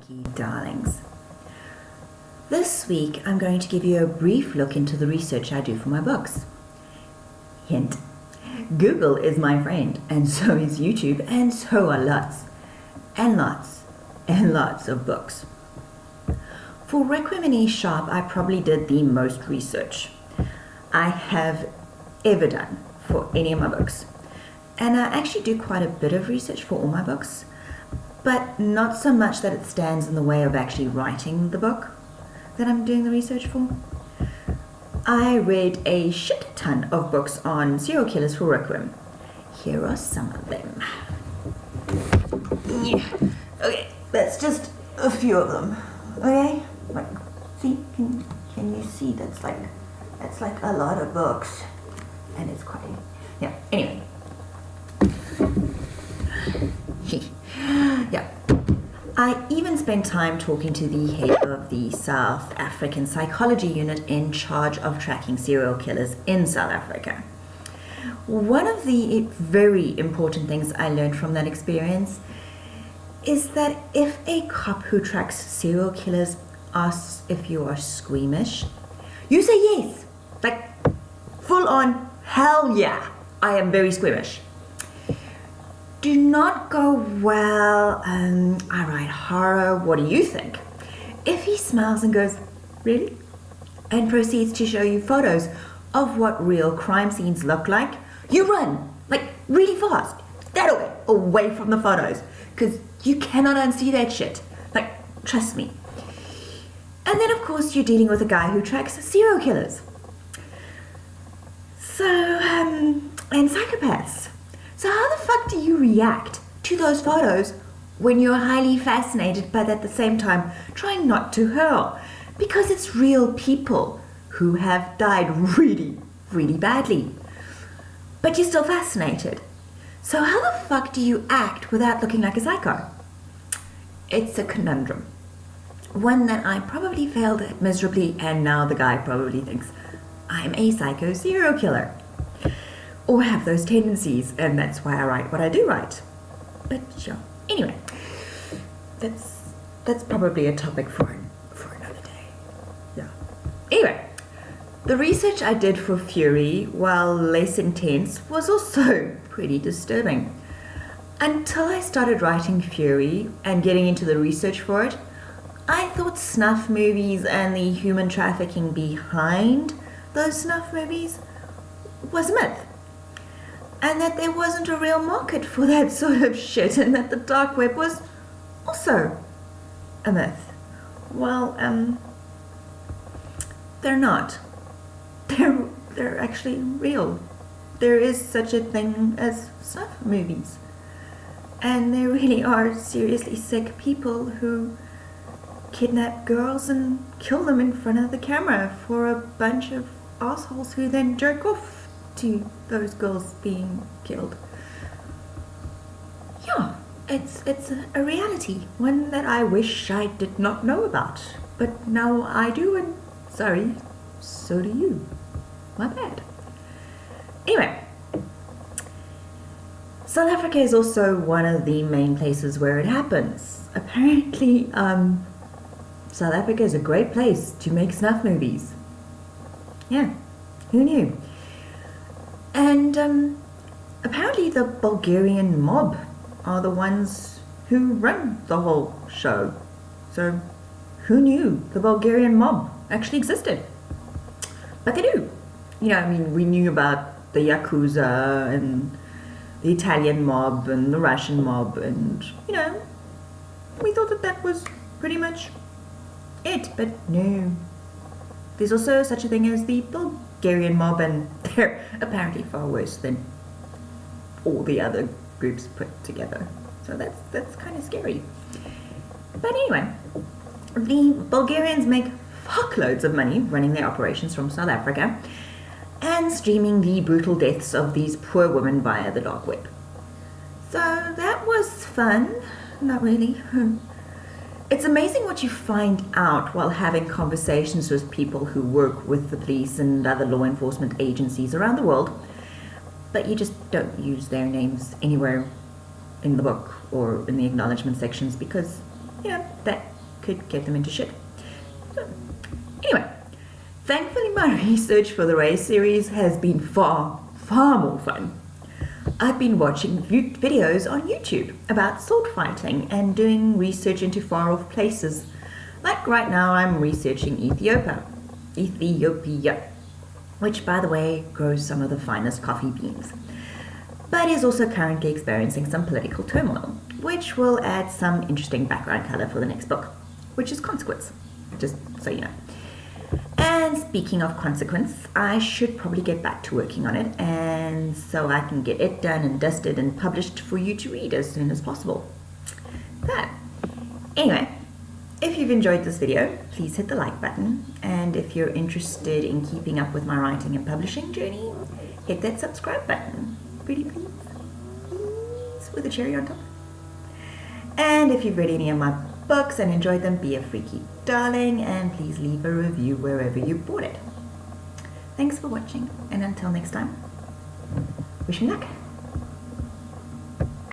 Monkey Darlings. This week I'm going to give you a brief look into the research I do for my books. Hint: Google is my friend, and so is YouTube, and so are lots and lots and lots of books. For Requiem in E Sharp, I probably did the most research I have ever done for any of my books. And I actually do quite a bit of research for all my books, but not so much that it stands in the way of actually writing the book that I'm doing the research for. I read a shit ton of books on serial killers for Requiem. Here are some of them. Yeah. Okay, that's just a few of them. Okay? Like, see, can you see that's like a lot of books. And it's quite, yeah, anyway. Yeah. I even spent time talking to the head of the South African Psychology Unit in charge of tracking serial killers in South Africa. One of the very important things I learned from that experience is that if a cop who tracks serial killers asks if you are squeamish, you say yes. Like, full on, hell yeah, I am very squeamish. Do not go, well, I write horror, what do you think? If he smiles and goes, really? And proceeds to show you photos of what real crime scenes look like, you run, like really fast, that away from the photos, because you cannot unsee that shit. Like, trust me. And then of course you're dealing with a guy who tracks serial killers. So, and psychopaths. So how the fuck do you react to those photos when you're highly fascinated but at the same time trying not to hurl? Because it's real people who have died really, really badly. But you're still fascinated. So how the fuck do you act without looking like a psycho? It's a conundrum. One that I probably failed at miserably, and now the guy probably thinks I'm a psycho serial killer. Or have those tendencies, and that's why I write what I do write. But sure. Anyway, that's probably a topic for another day. Yeah. Anyway, the research I did for Fury, while less intense, was also pretty disturbing. Until I started writing Fury and getting into the research for it, I thought snuff movies and the human trafficking behind those snuff movies was a myth. And that there wasn't a real market for that sort of shit, and that the dark web was also a myth. Well, they're not. They're actually real. There is such a thing as snuff movies. And there really are seriously sick people who kidnap girls and kill them in front of the camera for a bunch of assholes who then jerk off to those girls being killed. Yeah, it's a reality, one that I wish I did not know about, but now I do, and sorry, so do you. My bad. Anyway, South Africa is also one of the main places where it happens. Apparently, South Africa is a great place to make snuff movies. Yeah, who knew? And apparently the Bulgarian mob are the ones who run the whole show. So who knew the Bulgarian mob actually existed? But they do. You know, I mean, we knew about the Yakuza and the Italian mob and the Russian mob, and, you know, we thought that was pretty much it, but no. There's also such a thing as the Bulgarian mob, and they're apparently far worse than all the other groups put together. So that's kind of scary. But anyway, the Bulgarians make fuckloads of money running their operations from South Africa and streaming the brutal deaths of these poor women via the dark web. So that was fun. Not really. It's amazing what you find out while having conversations with people who work with the police and other law enforcement agencies around the world, but you just don't use their names anywhere in the book or in the acknowledgement sections because, you know, that could get them into shit. So, anyway, thankfully my research for the Ray series has been far more fun. I've been watching videos on YouTube about sword fighting and doing research into far off places. Like right now I'm researching Ethiopia, which by the way grows some of the finest coffee beans, but is also currently experiencing some political turmoil, which will add some interesting background color for the next book, which is Consequence, just so you know. And speaking of Consequence, I should probably get back to working on it, and so I can get it done and dusted and published for you to read as soon as possible. But anyway, if you've enjoyed this video, please hit the like button, and if you're interested in keeping up with my writing and publishing journey, hit that subscribe button. Pretty please, with a cherry on top. And if you've read any of my books and enjoyed them, be a freaky darling and please leave a review wherever you bought it. Thanks for watching, and until next time, wish me luck.